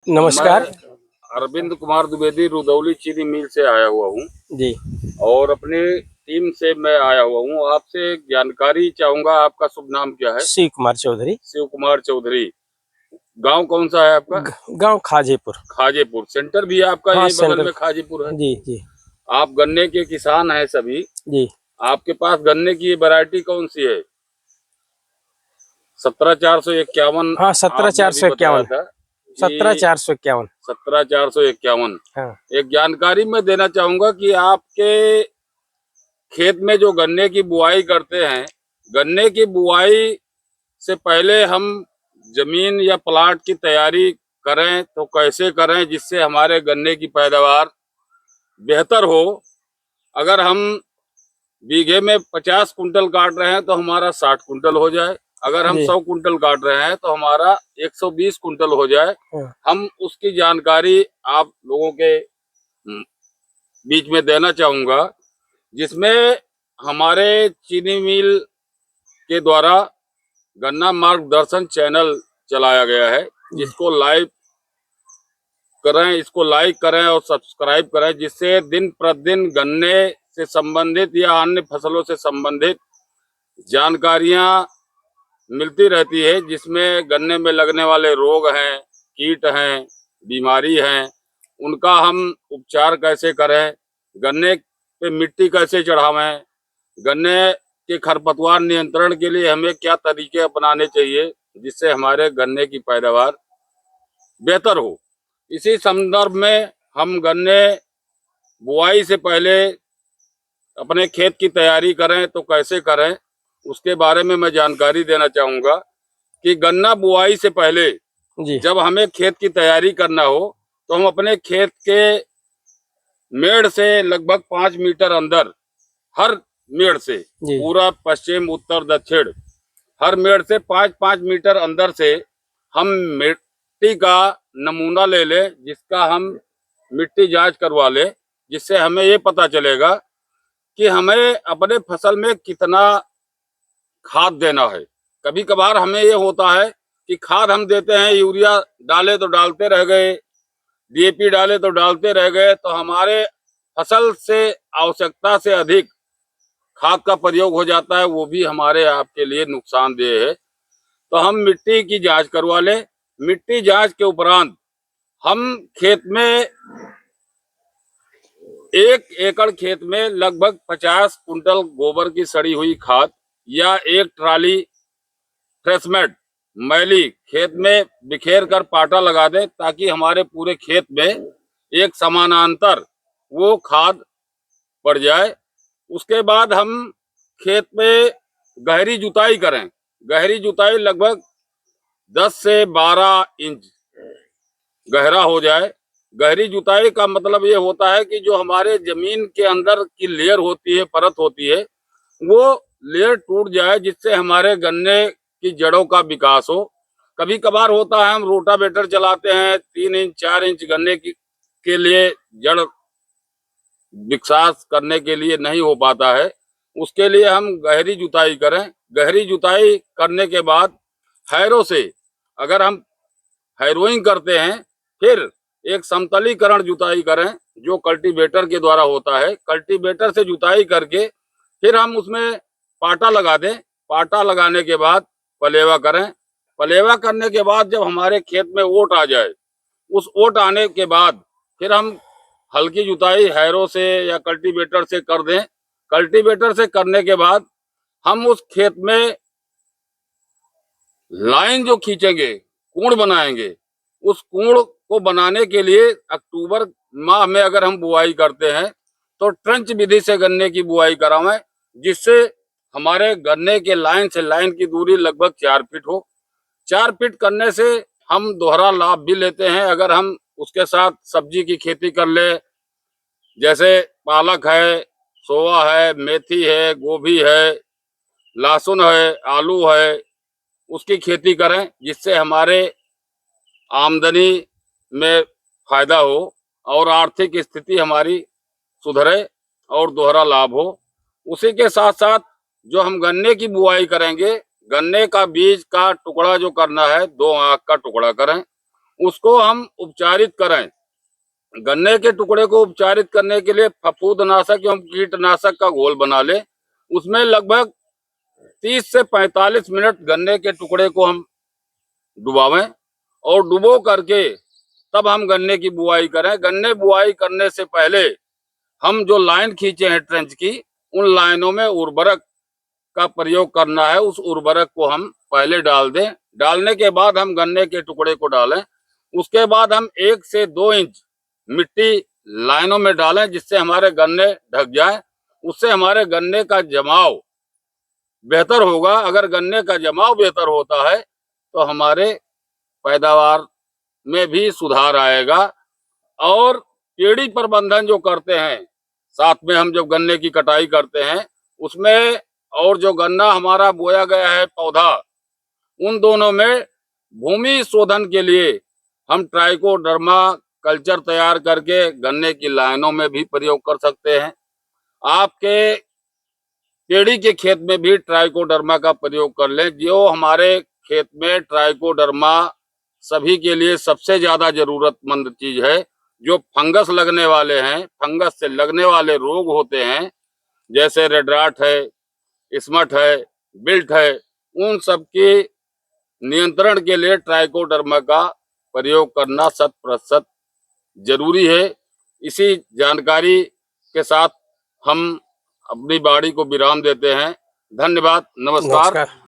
नमस्कार। मैं अरविंद कुमार द्विवेदी रुदौली चीनी मिल से आया हुआ हूँ जी। और अपनी टीम से मैं आया हुआ हूँ। आपसे जानकारी चाहूंगा। आपका शुभ नाम क्या है? शिव कुमार चौधरी। शिव कुमार चौधरी। गांव कौन सा है आपका? गांव खाजेपुर। खाजेपुर। सेंटर भी आपका हाँ, यही बगल सेंट्रल। में खाजेपुर है। जी जी। आप गन्ने के किसान हैं सभी। जी। आपके पास गन्ने की वैरायटी कौन सी है? 17,451 हाँ, सत्रह आपने चार अभी सौ बताया इक्यावन था सत्रह कि चार सौ इक्यावन 17,451। हाँ। एक जानकारी मैं देना चाहूंगा कि आपके खेत में जो गन्ने की बुआई करते हैं, गन्ने की बुआई से पहले हम जमीन या प्लाट की तैयारी करें तो कैसे करें जिससे हमारे गन्ने की पैदावार बेहतर हो। अगर हम बीघे में 50 कुंटल काट रहे हैं तो हमारा 60 कुंटल हो जाए। अगर हम जी। 100 कुंटल काट रहे हैं तो हमारा 120 कुंटल हो जाए। हाँ। हम उसकी जानकारी आप लोगों के बीच में देना चाहूंगा, जिसमें हमारे चीनी मिल के द्वारा गन्ना मार्गदर्शन चैनल चलाया गया है, जी। जिसको लाइव करें, इसको लाइक करें और सब्सक्राइब करें, जिससे दिन प्रतिदिन गन्ने से संबंधित या अन्य फसलों से संबंधित जानकारियां मिलती रहती है, जिसमें गन्ने में लगने वाले रोग हैं, कीट हैं, बीमारी हैं, उनका हम उपचार कैसे करें, गन्ने पे मिट्टी कैसे चढ़ावें, गन्ने के खरपतवार नियंत्रण के लिए हमें क्या तरीके अपनाने चाहिए जिससे हमारे गन्ने की पैदावार बेहतर हो। इसी संदर्भ में हम गन्ने बुआई से पहले अपने खेत की तैयारी करें तो कैसे करें, उसके बारे में मैं जानकारी देना चाहूंगा कि गन्ना बुआई से पहले जी। जब हमें खेत की तैयारी करना हो तो हम अपने खेत के मेड़ से लगभग 5 मीटर अंदर, हर मेड़ से, जी। पूरब पश्चिम उत्तर दक्षिण, हर मेड़ से 5-5 मीटर अंदर से हम मिट्टी का नमूना ले लें, जिसका हम मिट्टी जांच करवा लें, जिससे हमें ये पता चलेगा कि हमें अपने फसल में कितना खाद देना है। कभी कभार हमें ये होता है कि खाद हम देते हैं, यूरिया डाले तो डालते रह गए, डीएपी डाले तो डालते रह गए, तो हमारे फसल से आवश्यकता से अधिक खाद का प्रयोग हो जाता है, वो भी हमारे आपके लिए नुकसानदेह है। तो हम मिट्टी की जांच करवा लें। मिट्टी जांच के उपरांत हम खेत में 1 एकड़ खेत में लगभग 50 कुंटल गोबर की सड़ी हुई खाद या 1 ट्राली ट्रेसमेट मैली खेत में बिखेर कर पाटा लगा दें, ताकि हमारे पूरे खेत में एक समानांतर वो खाद पड़ जाए। उसके बाद हम खेत में गहरी जुताई करें। गहरी जुताई लगभग 10 से 12 इंच गहरा हो जाए। गहरी जुताई का मतलब ये होता है कि जो हमारे जमीन के अंदर की लेयर होती है, परत होती है, वो लेयर टूट जाए, जिससे हमारे गन्ने की जड़ों का विकास हो। कभी कभार होता है हम रोटावेटर चलाते हैं, 3 इंच 4 इंच गन्ने की के लिए जड़ विकास करने के लिए नहीं हो पाता है, उसके लिए हम गहरी जुताई करें। गहरी जुताई करने के बाद हैरो से, अगर हम हैरोइंग करते हैं, फिर एक समतलीकरण जुताई करें जो कल्टीवेटर के द्वारा होता है। कल्टीवेटर से जुताई करके फिर हम उसमें पाटा लगा दें। पाटा लगाने के बाद पलेवा करें। पलेवा करने के बाद जब हमारे खेत में ओट आ जाए, उस ओट आने के बाद फिर हम हल्की जुताई हैरो से या कल्टीवेटर से कर दें। कल्टीवेटर से करने के बाद हम उस खेत में लाइन जो खींचेंगे, कूड़ बनाएंगे, उस कूड़ को बनाने के लिए अक्टूबर माह में अगर हम बुआई करते हैं तो ट्रंच विधि से गन्ने की बुआई करावें, जिससे हमारे गन्ने के लाइन से लाइन की दूरी लगभग 4 फीट हो। 4 फीट करने से हम दोहरा लाभ भी लेते हैं। अगर हम उसके साथ सब्जी की खेती कर ले, जैसे पालक है, सोआ है, मेथी है, गोभी है, लहसुन है, आलू है, उसकी खेती करें, जिससे हमारे आमदनी में फायदा हो और आर्थिक स्थिति हमारी सुधरे और दोहरा लाभ हो। उसी के साथ साथ जो हम गन्ने की बुआई करेंगे, गन्ने का बीज का टुकड़ा जो करना है, 2 आंख का टुकड़ा करें। उसको हम उपचारित करें। गन्ने के टुकड़े को उपचारित करने के लिए फफूंदनाशक एवं कीटनाशक का घोल बना ले। उसमें लगभग 30 से 45 मिनट गन्ने के टुकड़े को हम डुबावें और डुबो करके तब हम गन्ने की बुआई करें। गन्ने बुआई करने से पहले हम जो लाइन खींचे हैं ट्रेंच की, उन लाइनों में उर्वरक का प्रयोग करना है। उस उर्वरक को हम पहले डाल दें। डालने के बाद हम गन्ने के टुकड़े को डालें। उसके बाद हम 1 से 2 इंच मिट्टी लाइनों में डालें, जिससे हमारे गन्ने ढक जाए। उससे हमारे गन्ने का जमाव बेहतर होगा। अगर गन्ने का जमाव बेहतर होता है तो हमारे पैदावार में भी सुधार आएगा। और पेड़ी प्रबंधन जो करते हैं, साथ में हम जब गन्ने की कटाई करते हैं उसमें, और जो गन्ना हमारा बोया गया है पौधा, उन दोनों में भूमि शोधन के लिए हम ट्राइकोडर्मा कल्चर तैयार करके गन्ने की लाइनों में भी प्रयोग कर सकते हैं। आपके पेड़ी के खेत में भी ट्राइकोडर्मा का प्रयोग कर लें। जो हमारे खेत में ट्राइकोडर्मा सभी के लिए सबसे ज्यादा जरूरतमंद चीज है। जो फंगस लगने वाले हैं, फंगस से लगने वाले रोग होते हैं, जैसे रेड राट है, स्मट है, बिल्ट है, उन सब के नियंत्रण के लिए ट्राइकोडर्मा का प्रयोग करना 100% जरूरी है। इसी जानकारी के साथ हम अपनी वाणी को विराम देते हैं। धन्यवाद। नमस्कार। नमस्कार।